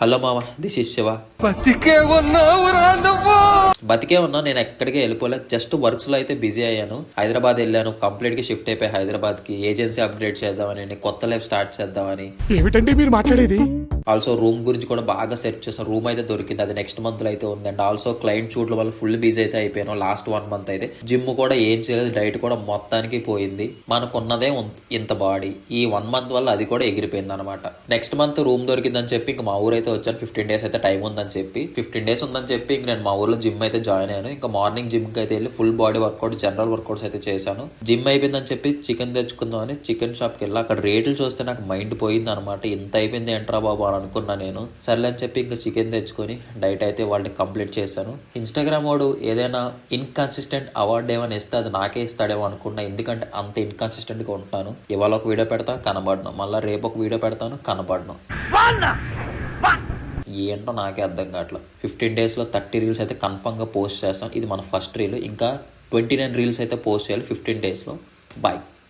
Hello మామ, this is Shiva. బతికే ఉన్నా, నేను ఎక్కడికి వెళ్ళిపోలేదు. జస్ట్ వర్క్స్ లో అయితే బిజీ అయ్యాను. హైదరాబాద్ వెళ్ళాను, కంప్లీట్ గా షిఫ్ట్ అయిపోయి హైదరాబాద్ కి. ఏజెన్సీ అప్గ్రేడ్ చేద్దామని, కొత్త లైఫ్ స్టార్ట్ చేద్దామని. ఏమిటండి మీరు మాట్లాడేది? ఆల్సో రూమ్ గురించి కూడా బాగా సెర్చ్ చేసాను. రూమ్ అయితే దొరికింది, అది నెక్స్ట్ మంత్ లో అయితే ఉంది. అండ్ ఆల్సో క్లయింట్ షూట్ల వల్ల ఫుల్ బిజీ అయితే అయిపోయాను లాస్ట్ 1 మంత్ అయితే. జిమ్ కూడా ఏం చేయలేదు, డైట్ కూడా మొత్తానికి పోయింది. మనకున్నదే ఇంత బాడీ. ఈ 1 మంత్ వల్ల అది కూడా ఎగిరిపోయింది అనమాట. నెక్స్ట్ మంత్ రూమ్ దొరికిందని చెప్పి ఇంక మా ఊరు అయితే వచ్చాను. 15 days అయితే టైం ఉందని చెప్పి, 15 days ఉందని చెప్పి ఇంక నేను మా ఊర్లో జిమ్ అయితే జాయిన్ అయ్యాను. ఇంకా మార్నింగ్ జిమ్ కి అయితే వెళ్ళి full body work out, general workouts అయితే చేశాను. జిమ్ అయిపోయిందని చెప్పి చికెన్ తెచ్చుకుందాం అని చికెన్ షాప్కి వెళ్ళి అక్కడ రేట్లు చూస్తే నాకు మైండ్ పోయింది అనమాట. ఇంత అయిపోయింది ఏంట్రా బాబు అని అనుకున్నా నేను. సర్లే అని చెప్పి ఇంకా చికెన్ తెచ్చుకొని డైట్ అయితే వాళ్ళకి కంప్లీట్ చేశాను. ఇన్స్టాగ్రామ్ వాడు ఏదైనా ఇన్కన్సిస్టెంట్ అవార్డు ఏమైనా ఇస్తే అది నాకే ఇస్తాడేమో అనుకున్నా. ఎందుకంటే అంత ఇన్కన్సిస్టెంట్ గా ఉంటాను. ఇవాళ ఒక వీడియో పెడతా, కనబడను. మళ్ళీ రేపు ఒక వీడియో పెడతాను, కనబడను. ఏంటో నాకే అర్థం కావట్లేదు. 15 days లో 30 reels అయితే కన్ఫర్మ్ గా పోస్ట్ చేస్తాను. ఇది మన ఫస్ట్ రీల్. ఇంకా 29 reels అయితే పోస్ట్ చేయాలి 15 days లో. బాయ్.